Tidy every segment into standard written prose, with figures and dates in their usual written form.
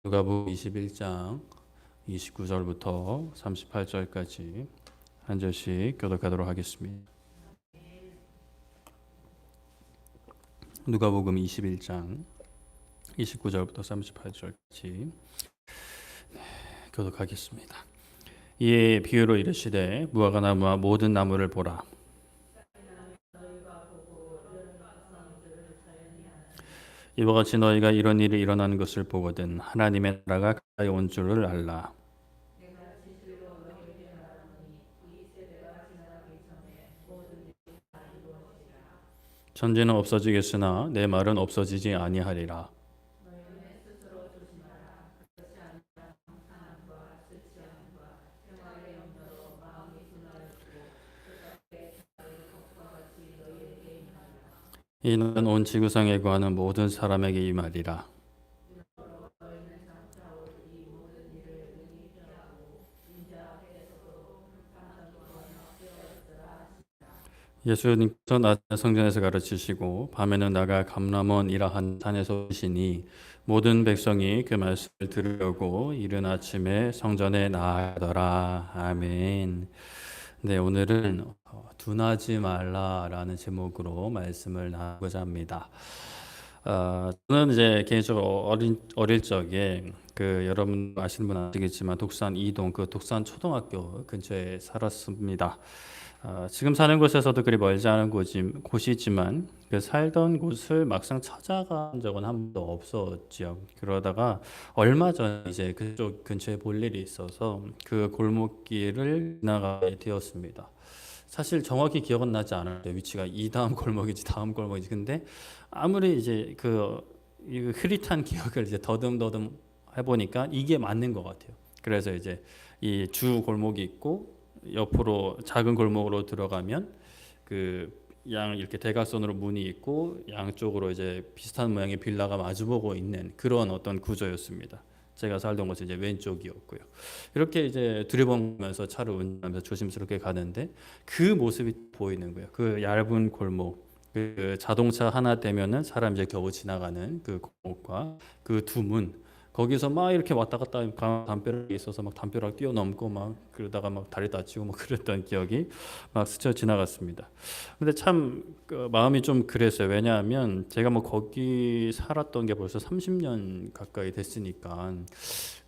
누가복음 21장 29절부터 38절까지 한 절씩 교독하도록 하겠습니다. 누가복음 21장 29절부터 38절까지 교독하겠습니다. 이에 비유로 이르시되 무화과 나무와 모든 나무를 보라. 이와 같이 너희가 이런 일이 일어나는 것을 보거든 하나님의 나라가 가까이 온 줄을 알라. 천지는 없어지겠으나 내 말은 없어지지 아니하리라. 이는 온 지구상에 거하는 모든 사람에게 이 말이라. 예수님께서 낮에 성전에서 가르치시고 밤에는 나가 감람원이라 한 산에서 오시니 모든 백성이 그 말씀을 들으려고 이른 아침에 성전에 나아가더라. 아멘. 네, 오늘은 둔하지 말라라는 제목으로 말씀을 나누고자 합니다. 저는 이제 개인적으로 어릴 적에 여러분 아시는 분 아시겠지만 독산 이동 독산 초등학교 근처에 살았습니다. 지금 사는 곳에서도 그리 멀지 않은 곳이지만 그 살던 곳을 막상 찾아간 적은 한 번도 없었지요. 그러다가 얼마 전에 이제 그쪽 근처에 볼 일이 있어서 그 골목길을 지나가게 되었습니다. 사실 정확히 기억은 나지 않아요. 위치가 이 다음 골목이지 다음 골목이지. 근데 아무리 이제 이 흐릿한 기억을 이제 더듬더듬 해보니까 이게 맞는 것 같아요. 그래서 이제 이 주 골목이 있고 옆으로 작은 골목으로 들어가면 이렇게 대각선으로 문이 있고 양쪽으로 이제 비슷한 모양의 빌라가 마주보고 있는 그런 어떤 구조였습니다. 제가 살던 곳은 이제 왼쪽이었고요. 이렇게 이제 들여다보면서 차를 운전하면서 조심스럽게 가는데 그 모습이 보이는 거예요. 그 얇은 골목, 그 자동차 하나 대면은 사람 이제 겨우 지나가는 그 골목과 그 두 문. 거기서 막 이렇게 왔다 갔다 담벼락이 있어서 막 담벼락 뛰어넘고 막 그러다가 막 다리 다치고 막 그랬던 기억이 막 스쳐 지나갔습니다. 근데 참 마음이 좀 그랬어요. 왜냐하면 제가 뭐 거기 살았던 게 벌써 30년 가까이 됐으니까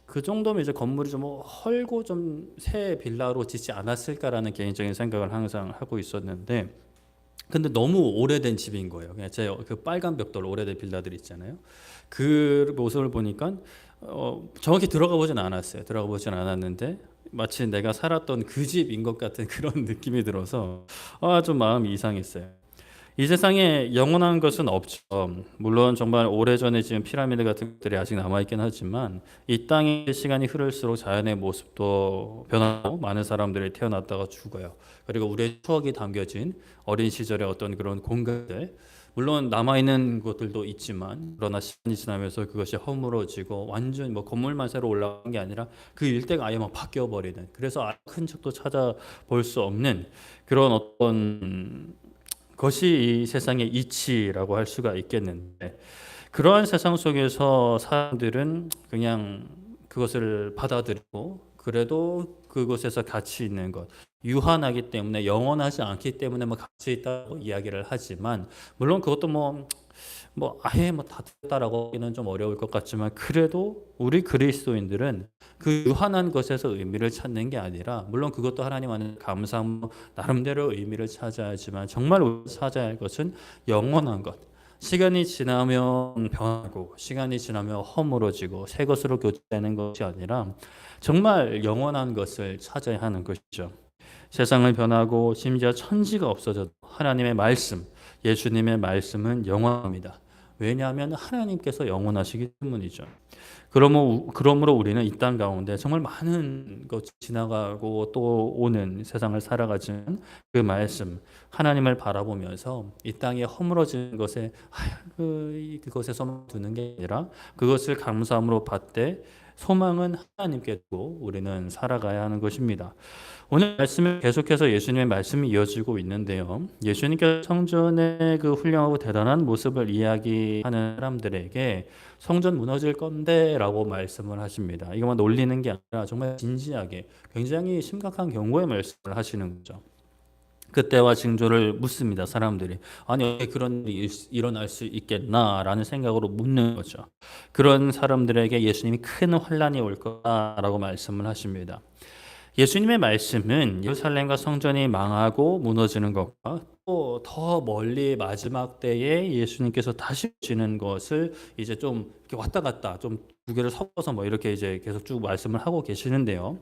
그 정도면 이제 건물이 좀 헐고 좀 새 빌라로 짓지 않았을까라는 개인적인 생각을 항상 하고 있었는데 근데 너무 오래된 집인 거예요. 그냥 그 빨간 벽돌 오래된 빌라들 있잖아요. 그 모습을 보니까 정확히 들어가 보진 않았어요. 들어가 보진 않았는데 마치 내가 살았던 그 집인 것 같은 그런 느낌이 들어서 좀 마음이 이상했어요. 이 세상에 영원한 것은 없죠. 물론 정말 오래전에 지은 피라미드 같은 것들이 아직 남아있긴 하지만 이 땅의 시간이 흐를수록 자연의 모습도 변하고 많은 사람들이 태어났다가 죽어요. 그리고 우리의 추억이 담겨진 어린 시절의 어떤 그런 공간들 물론 남아있는 곳들도 있지만 그러나 시간이 지나면서 그것이 허물어지고 완전 건물만 새로 올라간 게 아니라 그 일대가 아예 막 바뀌어버리는 그래서 큰 척도 찾아볼 수 없는 그런 어떤 것이 이 세상의 이치라고 할 수가 있겠는데 그러한 세상 속에서 사람들은 그냥 그것을 받아들이고 그래도 그곳에서 가치 있는 것 유한하기 때문에 영원하지 않기 때문에 가치 있다고 이야기를 하지만 물론 그것도 아예 다 됐다라고 하기는 좀 어려울 것 같지만 그래도 우리 그리스도인들은 그 유한한 것에서 의미를 찾는 게 아니라 물론 그것도 하나님 안에 감사함 나름대로 의미를 찾아야지만 정말 찾아야 할 것은 영원한 것. 시간이 지나면 변하고 시간이 지나면 허물어지고 새 것으로 교체되는 것이 아니라 정말 영원한 것을 찾아야 하는 것이죠. 세상을 변하고 심지어 천지가 없어져도 하나님의 말씀, 예수님의 영원합니다. 왜냐하면 하나님께서 영원하시기 때문이죠. 그러므로 우리는 이 땅 가운데 정말 많은 것이 지나가고 또 오는 세상을 살아가지만 그 말씀, 하나님을 바라보면서 이 땅에 허물어진 것에 그것에서 두는 게 아니라 그것을 감사함으로 받되 소망은 하나님께 두고 우리는 살아가야 하는 것입니다. 오늘 말씀에 계속해서 예수님의 말씀이 이어지고 있는데요. 예수님께서 성전의 그 훌륭하고 대단한 모습을 이야기하는 사람들에게 성전 무너질 건데 라고 말씀을 하십니다. 이것만 놀리는 게 아니라 정말 진지하게 굉장히 심각한 경고의 말씀을 하시는 거죠. 그때와 징조를 묻습니다. 사람들이. 아니 어떻게 그런 일이 일어날 수 있겠나라는 생각으로 묻는 거죠. 그런 사람들에게 예수님이 큰 환란이 올 거다라고 말씀을 하십니다. 예수님의 말씀은 예루살렘과 성전이 망하고 무너지는 것과 또 더 멀리 마지막 때에 예수님께서 다시 오시는 것을 이제 좀 이렇게 왔다 갔다 좀 두 개를 섞어서 뭐 이렇게 이제 계속 쭉 말씀을 하고 계시는데요.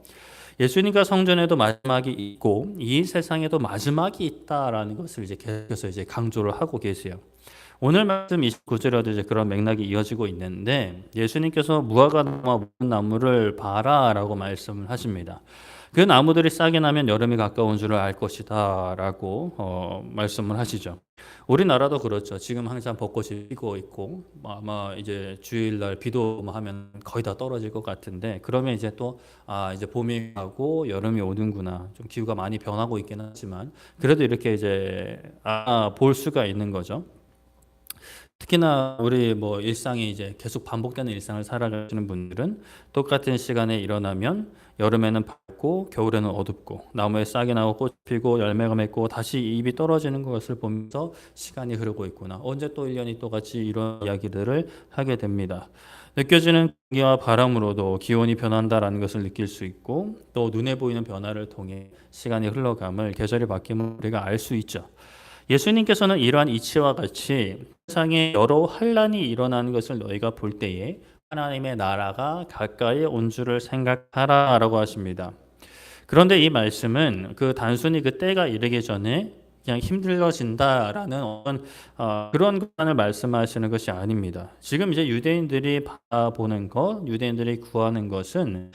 예수님과 성전에도 마지막이 있고 이 세상에도 마지막이 있다라는 것을 이제 계속해서 이제 강조를 하고 계세요. 오늘 말씀 29절에도 이제 그런 맥락이 이어지고 있는데 예수님께서 무화과 나무와 모든 나무를 봐라라고 말씀을 하십니다. 그 나무들이 싹이 나면 여름이 가까운 줄을 알 것이다라고 말씀을 하시죠. 우리나라도 그렇죠. 지금 항상 벚꽃이 피고 있고 아마 이제 주일날 비도 하면 거의 다 떨어질 것 같은데 그러면 이제 또 이제 봄이 가고 여름이 오는구나. 좀 기후가 많이 변하고 있긴 하지만 그래도 이렇게 이제 볼 수가 있는 거죠. 특히나 우리 뭐 일상이 이제 계속 반복되는 일상을 살아가시는 분들은 똑같은 시간에 일어나면 여름에는 밝고 겨울에는 어둡고 나무에 싹이 나고 꽃이 피고 열매가 맺고 다시 잎이 떨어지는 것을 보면서 시간이 흐르고 있구나. 언제 또 1년이 똑같이 이런 이야기들을 하게 됩니다. 느껴지는 공기와 바람으로도 기온이 변한다라는 것을 느낄 수 있고 또 눈에 보이는 변화를 통해 시간이 흘러감을 계절이 바뀜을 우리가 알 수 있죠. 예수님께서는 이러한 이치와 같이 세상에 여러 환란이 일어나는 것을 너희가 볼 때에 하나님의 나라가 가까이 온 줄을 생각하라라고 하십니다. 그런데 이 말씀은 그 단순히 그 때가 이르기 전에 그냥 힘들어진다라는 어떤 그런 것만을 말씀하시는 것이 아닙니다. 지금 이제 유대인들이 바라보는 것, 유대인들이 구하는 것은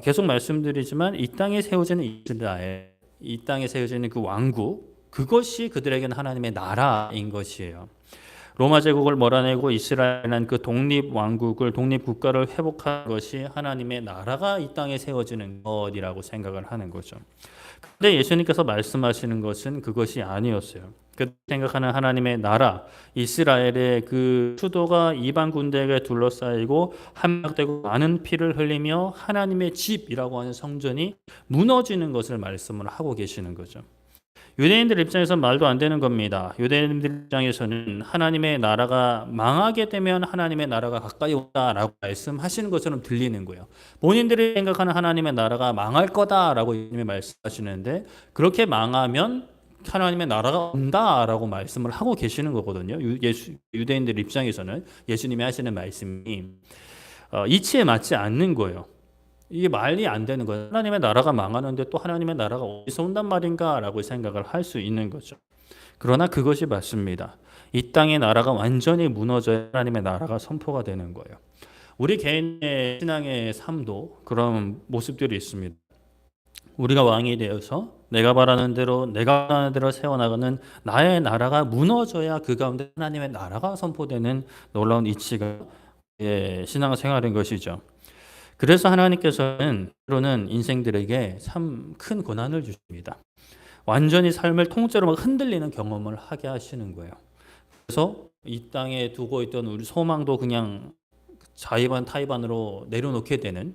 계속 말씀드리지만 이 땅에 세워지는 이스라엘, 이 땅에 세워지는 그 왕국, 그것이 그들에게는 하나님의 나라인 것이에요. 로마 제국을 몰아내고 이스라엘은 그 독립 왕국을 독립 국가를 회복한 것이 하나님의 나라가 이 땅에 세워지는 것이라고 생각을 하는 거죠. 그런데 예수님께서 말씀하시는 것은 그것이 아니었어요. 그 생각하는 하나님의 나라, 이스라엘의 그 수도가 이방 군대에게 둘러싸이고 함락되고 많은 피를 흘리며 하나님의 집이라고 하는 성전이 무너지는 것을 말씀을 하고 계시는 거죠. 유대인들 입장에서 말도 안 되는 겁니다. 유대인들 입장에서는 하나님의 나라가 망하게 되면 하나님의 나라가 가까이 온다라고 말씀하시는 것처럼 들리는 거예요. 본인들이 생각하는 하나님의 나라가 망할 거다라고 예수님이 말씀하시는데 그렇게 망하면 하나님의 나라가 온다라고 말씀을 하고 계시는 거거든요. 유대인들 입장에서는 예수님이 하시는 말씀이 이치에 맞지 않는 거예요. 이게 말이 안 되는 거예요. 하나님의 나라가 망하는데 또 하나님의 나라가 어디서 온단 말인가라고 생각을 할 수 있는 거죠. 그러나 그것이 맞습니다. 이 땅의 나라가 완전히 무너져야 하나님의 나라가 선포가 되는 거예요. 우리 개인의 신앙의 삶도 그런 모습들이 있습니다. 우리가 왕이 되어서 내가 바라는 대로 내가 원하는 대로 세워나가는 나의 나라가 무너져야 그 가운데 하나님의 나라가 선포되는 놀라운 이치가 신앙생활인 것이죠. 그래서 하나님께서는 때로는 인생들에게 참 큰 고난을 주십니다. 완전히 삶을 통째로 막 흔들리는 경험을 하게 하시는 거예요. 그래서 이 땅에 두고 있던 우리 소망도 그냥 자의반 타의반으로 내려놓게 되는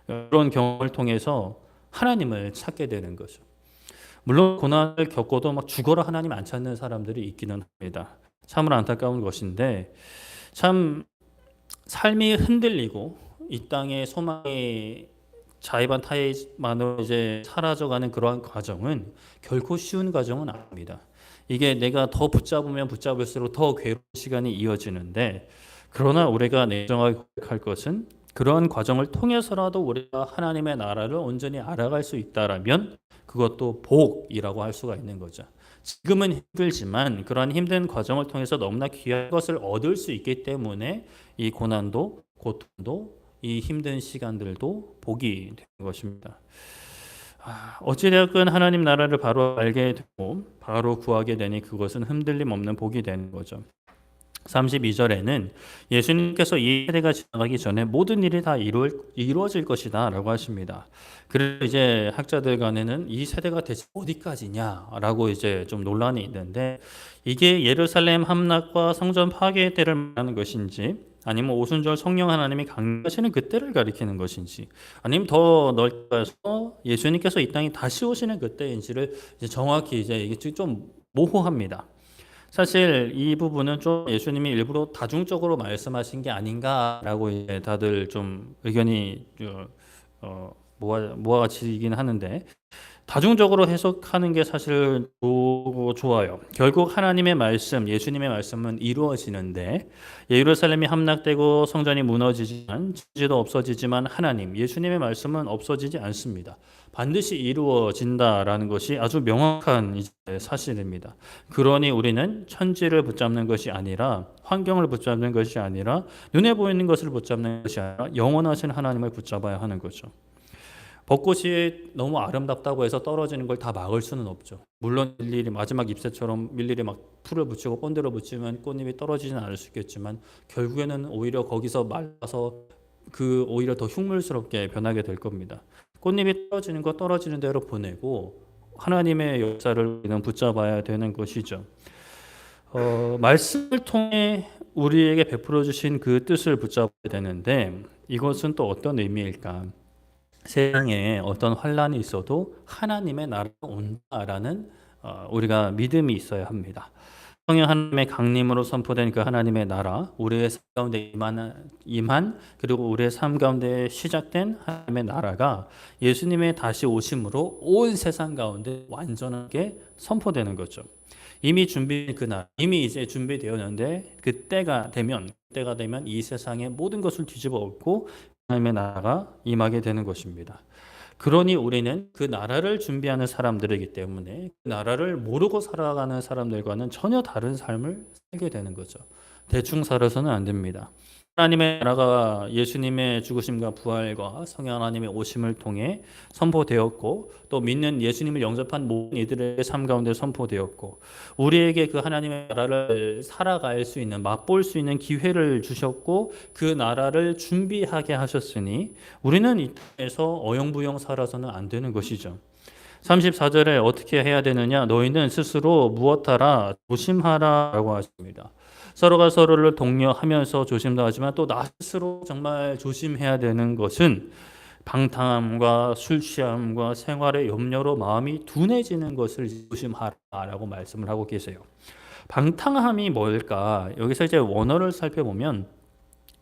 그런 경험을 통해서 하나님을 찾게 되는 거죠. 물론 고난을 겪어도 막 죽어라 하나님 안 찾는 사람들이 있기는 합니다. 참으로 안타까운 것인데 참 삶이 흔들리고 이 땅의 소망이 자의반 타의반으로 이제 사라져가는 그러한 과정은 결코 쉬운 과정은 아닙니다. 이게 내가 더 붙잡으면 붙잡을수록 더 괴로운 시간이 이어지는데 그러나 우리가 냉정하게 고백할 것은 그러한 과정을 통해서라도 우리가 하나님의 나라를 온전히 알아갈 수 있다라면 그것도 복이라고 할 수가 있는 거죠. 지금은 힘들지만 그러한 힘든 과정을 통해서 너무나 귀한 것을 얻을 수 있기 때문에 이 고난도 고통도 이 힘든 시간들도 복이 되는 것입니다. 어찌되었건 하나님 나라를 바로 알게 되고 바로 구하게 되니 그것은 흔들림 없는 복이 되는 거죠. 32절에는 예수님께서 이 세대가 지나가기 전에 모든 일이 다 이루어질 것이다 라고 하십니다. 그래서 이제 학자들 간에는 이 세대가 대체 어디까지냐라고 이제 좀 논란이 있는데 이게 예루살렘 함락과 성전 파괴 때를 말하는 것인지 아니면 오순절 성령 하나님이 강림하시는 그때를 가리키는 것인지, 아니면 더 넓게 봐서 예수님께서 이 땅에 다시 오시는 그때인지를 이제 정확히 이제 이게 좀 모호합니다. 사실 이 부분은 좀 예수님이 일부러 다중적으로 말씀하신 게 아닌가라고 이제 다들 좀 의견이 모아지긴 하는데, 다중적으로 해석하는 게 사실 좋아요. 결국 하나님의 말씀, 예수님의 말씀은 이루어지는데, 예루살렘이 함락되고 성전이 무너지지만 지도 없어지지만 하나님, 예수님의 말씀은 없어지지 않습니다. 반드시 이루어진다라는 것이 아주 명확한 이제 사실입니다. 그러니 우리는 천지를 붙잡는 것이 아니라, 환경을 붙잡는 것이 아니라, 눈에 보이는 것을 붙잡는 것이 아니라 영원하신 하나님을 붙잡아야 하는 거죠. 벚꽃이 너무 아름답다고 해서 떨어지는 걸 다 막을 수는 없죠. 물론 일일이 마지막 잎새처럼 일일이 막 풀을 붙이고 본드를 붙이면 꽃잎이 떨어지지는 않을 수 있겠지만, 결국에는 오히려 거기서 말라서 그 오히려 더 흉물스럽게 변하게 될 겁니다. 꽃잎이 떨어지는 거 떨어지는 대로 보내고 하나님의 역사를 우리는 붙잡아야 되는 것이죠. 말씀을 통해 우리에게 베풀어 주신 그 뜻을 붙잡아야 되는데, 이것은 또 어떤 의미일까? 세상에 어떤 환란이 있어도 하나님의 나라가 온다라는 우리가 믿음이 있어야 합니다. 성령 하나님의 강림으로 선포된 그 하나님의 나라, 우리의 삶 가운데 임한 그리고 우리의 삶 가운데 시작된 하나님의 나라가 예수님의 다시 오심으로 온 세상 가운데 완전하게 선포되는 거죠. 이미 준비 그날, 이미 이제 준비되었는데 그때가 되면 이 세상의 모든 것을 뒤집어 엎고 하나님의 나라가 임하게 되는 것입니다. 그러니 우리는 그 나라를 준비하는 사람들이기 때문에 그 나라를 모르고 살아가는 사람들과는 전혀 다른 삶을 살게 되는 거죠. 대충 살아서는 안 됩니다. 하나님의 나라가 예수님의 죽으심과 부활과 성령 하나님의 오심을 통해 선포되었고, 또 믿는 예수님을 영접한 모든 이들의 삶 가운데 선포되었고, 우리에게 그 하나님의 나라를 살아갈 수 있는, 맛볼 수 있는 기회를 주셨고, 그 나라를 준비하게 하셨으니 우리는 이 땅에서 어영부영 살아서는 안 되는 것이죠. 34절에 어떻게 해야 되느냐? 너희는 스스로 무엇하라? 조심하라 라고 하십니다. 서로가 서로를 독려하면서 조심도 하지만 또 나 스스로 정말 조심해야 되는 것은 방탕함과 술 취함과 생활의 염려로 마음이 둔해지는 것을 조심하라라고 말씀을 하고 계세요. 방탕함이 뭘까? 여기서 이제 원어를 살펴보면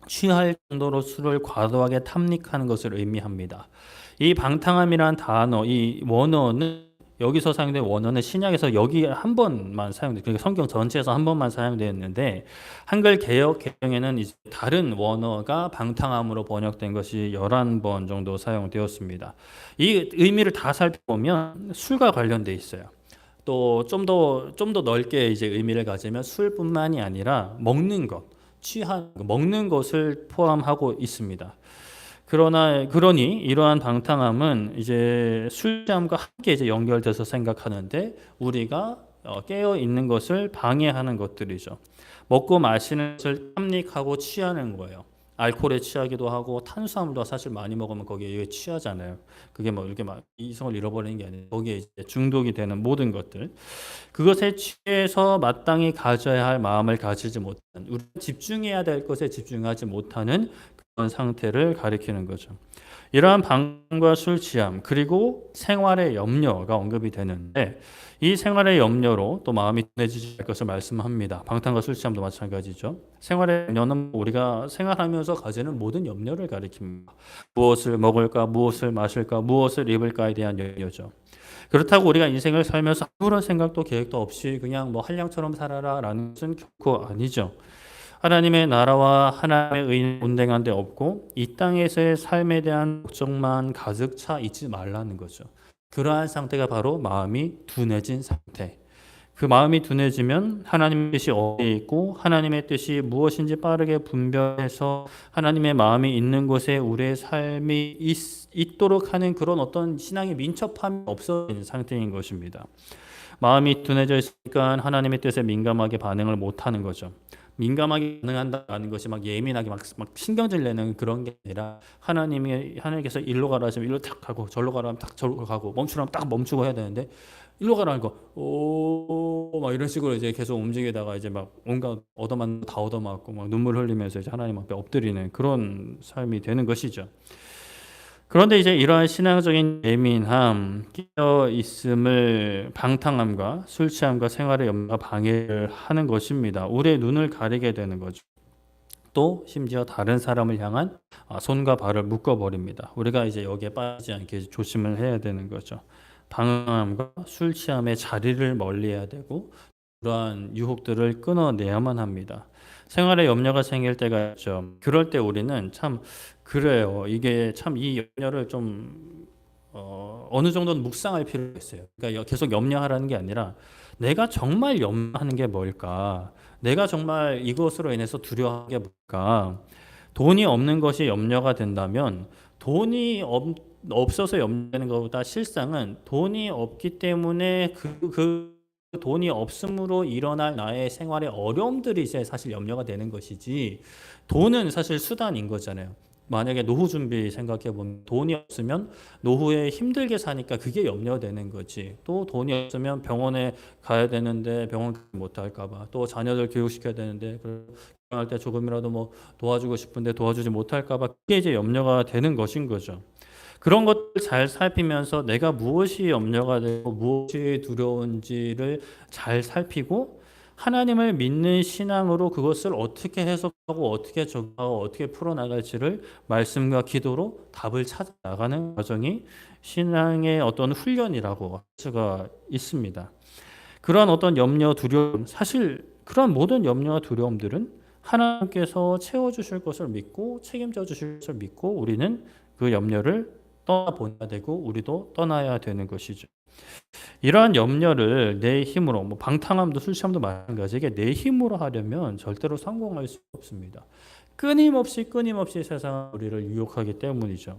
취할 정도로 술을 과도하게 탐닉하는 것을 의미합니다. 이 방탕함이란 단어, 이 원어는 여기서 사용된 원어는 신약에서 여기 한 번만 사용돼, 그러니까 성경 전체에서 한 번만 사용되었는데, 한글 개역 개정에는 이제 다른 원어가 방탕함으로 번역된 것이 11번 정도 사용되었습니다. 이 의미를 다 살펴보면 술과 관련돼 있어요. 또 좀 더 넓게 이제 의미를 가지면 술뿐만이 아니라 먹는 것, 먹는 것을 포함하고 있습니다. 그러니 이러한 방탕함은 이제 술취함과 함께 이제 연결돼서 생각하는데, 우리가 깨어 있는 것을 방해하는 것들이죠. 먹고 마시는 것을 탐닉하고 취하는 거예요. 알코올에 취하기도 하고, 탄수화물도 사실 많이 먹으면 거기에 취하잖아요. 그게 뭐 이렇게 막 이성을 잃어버리는 게 아니라 거기에 이제 중독이 되는 모든 것들, 그것에 취해서 마땅히 가져야 할 마음을 가지지 못한, 우리가 집중해야 될 것에 집중하지 못하는 그런 상태를 가리키는 거죠. 이러한 방과 술 취함, 그리고 생활의 염려가 언급이 되는데, 이 생활의 염려로 또 마음이 둔해지지 않을 것을 말씀합니다. 방탕과 술 취함도 마찬가지죠. 생활의 염려는 우리가 생활하면서 가지는 모든 염려를 가리킵니다. 무엇을 먹을까, 무엇을 마실까, 무엇을 입을까에 대한 염려죠. 그렇다고 우리가 인생을 살면서 아무런 생각도 계획도 없이 그냥 뭐 한량처럼 살아라라는 것은 결코 아니죠. 하나님의 나라와 하나님의 의는 온당한 데 없고, 이 땅에서의 삶에 대한 걱정만 가득 차 있지 말라는 거죠. 그러한 상태가 바로 마음이 둔해진 상태. 그 마음이 둔해지면 하나님의 뜻이 어디에 있고 하나님의 뜻이 무엇인지 빠르게 분별해서 하나님의 마음이 있는 곳에 우리의 삶이 있도록 하는 그런 어떤 신앙의 민첩함이 없어진 상태인 것입니다. 마음이 둔해져 있으니까 하나님의 뜻에 민감하게 반응을 못하는 거죠. 민감하게 반응한다는 것이 막 예민하게 막 신경질 내는 그런 게 아니라 하나님께서 일로 가라 하시면 일로 탁 가고 절로 가라 하면 딱 절로 가고 멈추라면 딱 멈추고 해야 되는데 일로 가라 하니까 오막 이런 식으로 이제 계속 움직이다가 이제 막 온갖 얻어맞는 거 다 얻어맞고 막 눈물 흘리면서 이제 하나님 앞에 엎드리는 그런 삶이 되는 것이죠. 그런데 이제 이러한 신앙적인 예민함, 끼어 있음을 방탕함과 술 취함과 생활의 염려가 방해를 하는 것입니다. 우리의 눈을 가리게 되는 거죠. 또 심지어 다른 사람을 향한 손과 발을 묶어버립니다. 우리가 이제 여기에 빠지지 않게 조심을 해야 되는 거죠. 방황함과 술 취함의 자리를 멀리해야 되고 그러한 유혹들을 끊어내야만 합니다. 생활에 염려가 생길 때가 있죠. 그럴 때 우리는 참 그래요. 이게 참 이 염려를 좀 어느 정도는 묵상할 필요가 있어요. 그러니까 계속 염려하라는 게 아니라 내가 정말 염려하는 게 뭘까? 내가 정말 이것으로 인해서 두려워하는 게 뭘까? 돈이 없는 것이 염려가 된다면 없어서 염려하는 것보다 실상은 돈이 없기 때문에 그 돈이 없음으로 일어날 나의 생활의 어려움들이 이제 사실 염려가 되는 것이지 돈은 사실 수단인 거잖아요. 만약에 노후 준비 생각해 보면 돈이 없으면 노후에 힘들게 사니까 그게 염려되는 거지. 또 돈이 없으면 병원에 가야 되는데 병원 못 할까 봐. 또 자녀들 교육시켜야 되는데 할 때 조금이라도 뭐 도와주고 싶은데 도와주지 못할까 봐. 그게 이제 염려가 되는 것인 거죠. 그런 것들 잘 살피면서 내가 무엇이 염려가 되고 무엇이 두려운지를 잘 살피고 하나님을 믿는 신앙으로 그것을 어떻게 해석하고 어떻게 적용하고 어떻게 풀어나갈지를 말씀과 기도로 답을 찾아 나가는 과정이 신앙의 어떤 훈련이라고 할 수가 있습니다. 그러한 어떤 염려, 두려움, 사실 그러한 모든 염려와 두려움들은 하나님께서 채워주실 것을 믿고 책임져 주실 것을 믿고 우리는 그 염려를 떠나보내야 되고 우리도 떠나야 되는 것이죠. 이러한 염려를 내 힘으로 뭐 방탕함도 술 취함도 마찬가지게 내 힘으로 하려면 절대로 성공할 수 없습니다. 끊임없이 세상은 우리를 유혹하기 때문이죠.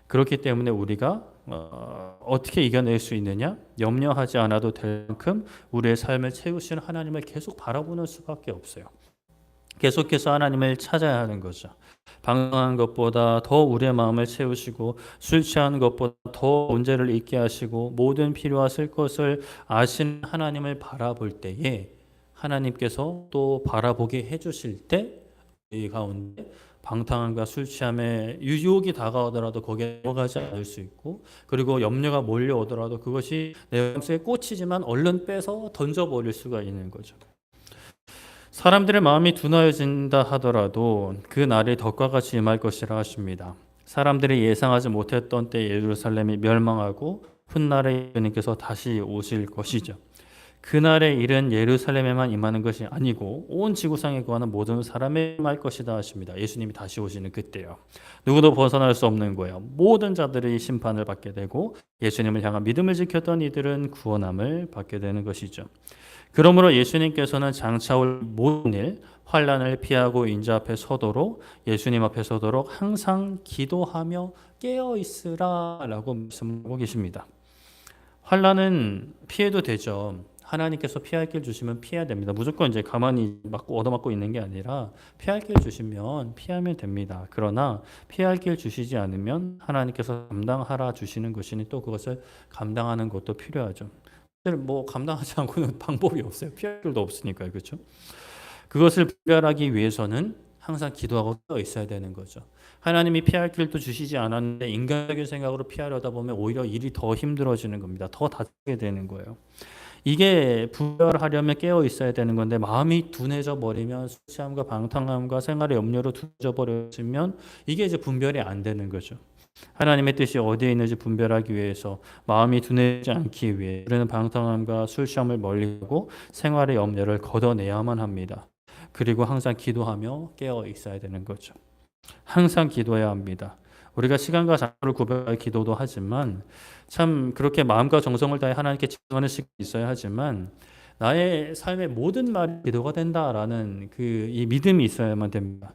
그렇기 때문에 우리가 어떻게 이겨낼 수 있느냐? 염려하지 않아도 될 만큼 우리의 삶을 채우시는 하나님을 계속 바라보는 수밖에 없어요. 계속해서 하나님을 찾아야 하는 거죠. 방황한 것보다 더 우리의 마음을 채우시고 술 취한 것보다 더 문제를 잊게 하시고 모든 필요와 쓸 것을 아시는 하나님을 바라볼 때에 하나님께서 또 바라보게 해주실 때 이 가운데 방탕함과 술 취함에 유혹이 다가오더라도 거기에 넘어가지 않을 수 있고 그리고 염려가 몰려오더라도 그것이 내 마음속에 꽂히지만 얼른 빼서 던져버릴 수가 있는 거죠. 사람들의 마음이 둔하여진다 하더라도 그 날이 덕과 같이 임할 것이라 하십니다. 사람들이 예상하지 못했던 때 예루살렘이 멸망하고 훗날에 예수님께서 다시 오실 것이죠. 그날의 일은 예루살렘에만 임하는 것이 아니고 온 지구상에 거하는 모든 사람에 임할 것이다 하십니다. 예수님이 다시 오시는 그때요. 누구도 벗어날 수 없는 거예요. 모든 자들이 심판을 받게 되고 예수님을 향한 믿음을 지켰던 이들은 구원함을 받게 되는 것이죠. 그러므로 예수님께서는 장차 올 모든 일, 환난을 피하고 인자 앞에 서도록 예수님 앞에 서도록 항상 기도하며 깨어 있으라라고 말씀하고 계십니다. 환난은 피해도 되죠. 하나님께서 피할 길 주시면 피해야 됩니다. 무조건 이제 가만히 얻어맞고 있는 게 아니라 피할 길 주시면 피하면 됩니다. 그러나 피할 길 주시지 않으면 하나님께서 감당하라 주시는 것이니 또 그것을 감당하는 것도 필요하죠. 뭐 감당하지 않고는 방법이 없어요. 피할 길도 없으니까요. 그렇죠? 그것을 분별하기 위해서는 항상 기도하고 떠 있어야 되는 거죠. 하나님이 피할 길도 주시지 않았는데 인간적인 생각으로 피하려다 보면 오히려 일이 더 힘들어지는 겁니다. 더 다치게 되는 거예요. 이게 분별하려면 깨어 있어야 되는 건데 마음이 둔해져 버리면 술 취함과 방탕함과 생활의 염려로 둔해져 버리면 이게 이제 분별이 안 되는 거죠. 하나님의 뜻이 어디에 있는지 분별하기 위해서 마음이 둔해지지 않기 위해 우리는 방탕함과 술 취함을 멀리하고 생활의 염려를 걷어내야만 합니다. 그리고 항상 기도하며 깨어 있어야 되는 거죠. 항상 기도해야 합니다. 우리가 시간과 장소를 구별할 기도도 하지만 참 그렇게 마음과 정성을 다해 하나님께 집중하는 시간이 있어야 하지만 나의 삶의 모든 말이 기도가 된다라는 이 믿음이 있어야만 됩니다.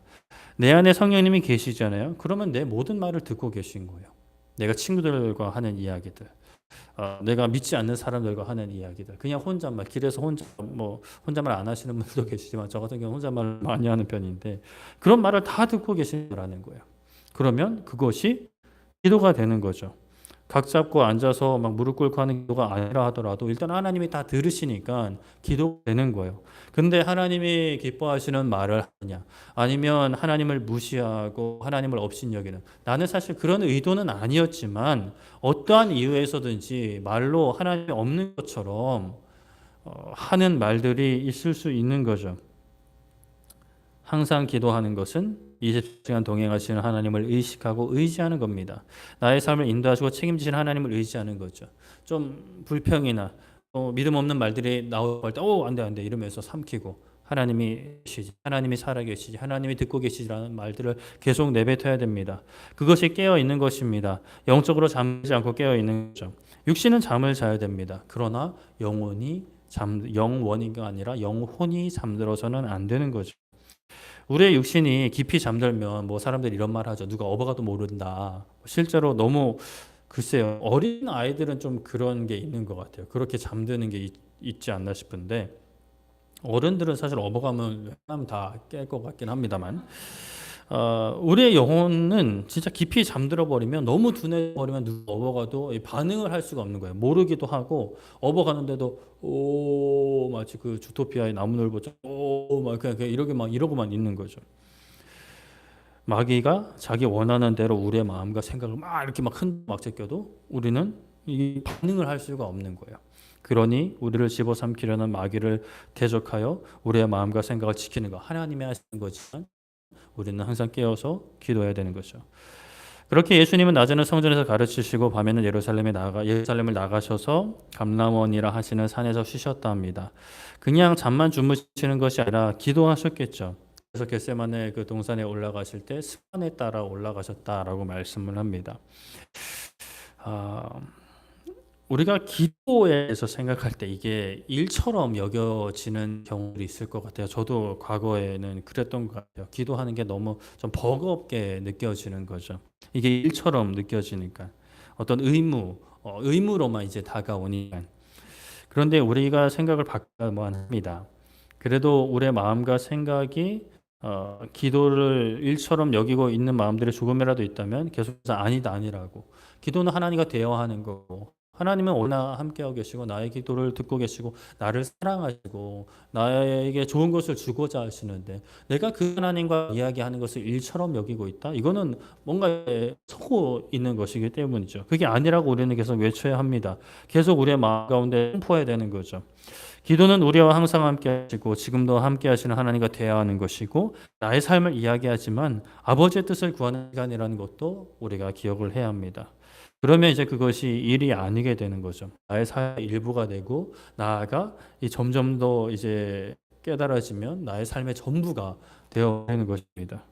내 안에 성령님이 계시잖아요. 그러면 내 모든 말을 듣고 계신 거예요. 내가 친구들과 하는 이야기들, 내가 믿지 않는 사람들과 하는 이야기들. 그냥 혼잣말, 길에서 혼잣말 안 하시는 분들도 계시지만 저 같은 경우는 혼잣말 많이 하는 편인데 그런 말을 다 듣고 계시라는 거예요. 그러면 그것이 기도가 되는 거죠. 각 잡고 앉아서 막 무릎 꿇고 하는 기도가 아니라 하더라도 일단 하나님이 다 들으시니까 기도가 되는 거예요. 근데 하나님이 기뻐하시는 말을 하느냐 아니면 하나님을 무시하고 하나님을 업신여기는, 나는 사실 그런 의도는 아니었지만 어떠한 이유에서든지 말로 하나님이 없는 것처럼 하는 말들이 있을 수 있는 거죠. 항상 기도하는 것은 24시간 동행하시는 하나님을 의식하고 의지하는 겁니다. 나의 삶을 인도하시고 책임지시는 하나님을 의지하는 거죠. 좀 불평이나 믿음 없는 말들이 나올 때 안 돼 이러면서 삼키고 하나님이 계시지, 하나님이 살아계시지, 하나님이 듣고 계시지라는 말들을 계속 내뱉어야 됩니다. 그것이 깨어 있는 것입니다. 영적으로 잠들지 않고 깨어 있는 거죠. 육신은 잠을 자야 됩니다. 그러나 영원히가 아니라 영혼이 잠들어서는 안 되는 거죠. 우리의 육신이 깊이 잠들면 사람들이 이런 말 하죠. 누가 업어가도 모른다. 실제로 너무 글쎄요. 어린 아이들은 좀 그런 게 있는 것 같아요. 그렇게 잠드는 게 있지 않나 싶은데 어른들은 사실 업어가면 다 깰 것 같긴 합니다만 우리의 영혼은 진짜 깊이 잠들어 버리면, 너무 둔해 버리면 누가 업어가도 반응을 할 수가 없는 거예요. 모르기도 하고 업어가는데도 마치 그 주토피아의 나무늘보처럼 그냥 이러고만 있는 거죠. 마귀가 자기 원하는 대로 우리의 마음과 생각을 이렇게 막 제껴도 우리는 이 반응을 할 수가 없는 거예요. 그러니 우리를 집어삼키려는 마귀를 대적하여 우리의 마음과 생각을 지키는 거 하나님이 하시는 거지만 우리는 항상 깨어서 기도해야 되는 거죠. 그렇게 예수님은 낮에는 성전에서 가르치시고 밤에는 예루살렘을 나가셔서 감람원이라 하시는 산에서 쉬셨다 합니다. 그냥 잠만 주무시는 것이 아니라 기도하셨겠죠. 그래서 겟세마네 그 동산에 올라가실 때 습관에 따라 올라가셨다라고 말씀을 합니다. 우리가 기도에서 생각할 때 이게 일처럼 여겨지는 경우들이 있을 것 같아요. 저도 과거에는 그랬던 것 같아요. 기도하는 게 너무 좀 버겁게 느껴지는 거죠. 이게 일처럼 느껴지니까 어떤 의무로만 이제 다가오니까. 그런데 우리가 생각을 바꿔야만 합니다. 그래도 우리의 마음과 생각이 기도를 일처럼 여기고 있는 마음들이 조금이라도 있다면 계속해서 아니라고. 기도는 하나님과 대화하는 거고, 하나님은 언제나 함께하고 계시고 나의 기도를 듣고 계시고 나를 사랑하시고 나에게 좋은 것을 주고자 하시는데 내가 그 하나님과 이야기하는 것을 일처럼 여기고 있다? 이거는 뭔가 서고 있는 것이기 때문이죠. 그게 아니라고 우리는 계속 외쳐야 합니다. 계속 우리의 마음 가운데 선포해야 되는 거죠. 기도는 우리와 항상 함께 하시고 지금도 함께 하시는 하나님과 대화하는 것이고 나의 삶을 이야기하지만 아버지의 뜻을 구하는 시간이라는 것도 우리가 기억을 해야 합니다. 그러면 이제 그것이 일이 아니게 되는 거죠. 나의 삶의 일부가 되고 나아가 점점 더 이제 깨달아지면 나의 삶의 전부가 되어가는 것입니다.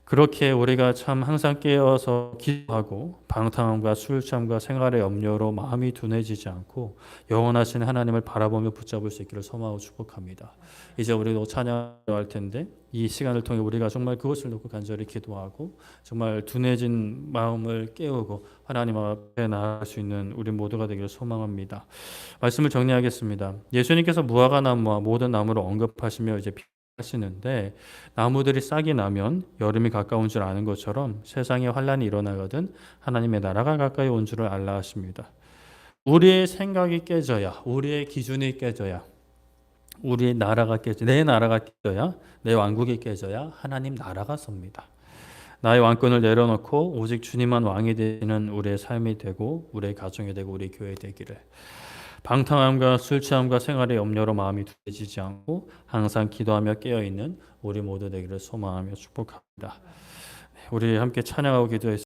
그렇게 우리가 참 항상 깨어서 기도하고 방탕함과 술취함과 생활의 염려로 마음이 둔해지지 않고 영원하신 하나님을 바라보며 붙잡을 수 있기를 소망하고 축복합니다. 이제 우리도 찬양할 텐데 이 시간을 통해 우리가 정말 그것을 놓고 간절히 기도하고 정말 둔해진 마음을 깨우고 하나님 앞에 나아갈 수 있는 우리 모두가 되기를 소망합니다. 말씀을 정리하겠습니다. 예수님께서 무화과 나무와 모든 나무를 언급하시며 이제 하시는데 나무들이 싹이 나면 여름이 가까운 줄 아는 것처럼 세상에 환란이 일어나거든 하나님의 나라가 가까이 온 줄을 알라 하십니다. 우리의 생각이 깨져야, 우리의 기준이 깨져야, 우리의 나라가 내 나라가 깨져야, 내 왕국이 깨져야 하나님 나라가 섭니다. 나의 왕권을 내려놓고 오직 주님만 왕이 되는 우리의 삶이 되고 우리의 가정이 되고 우리 교회 되기를. 방탕함과 술취함과 생활의 염려로 마음이 두려지지 않고 항상 기도하며 깨어있는 우리 모두 되기를 소망하며 축복합니다. 우리 함께 찬양하고 기도했습니다.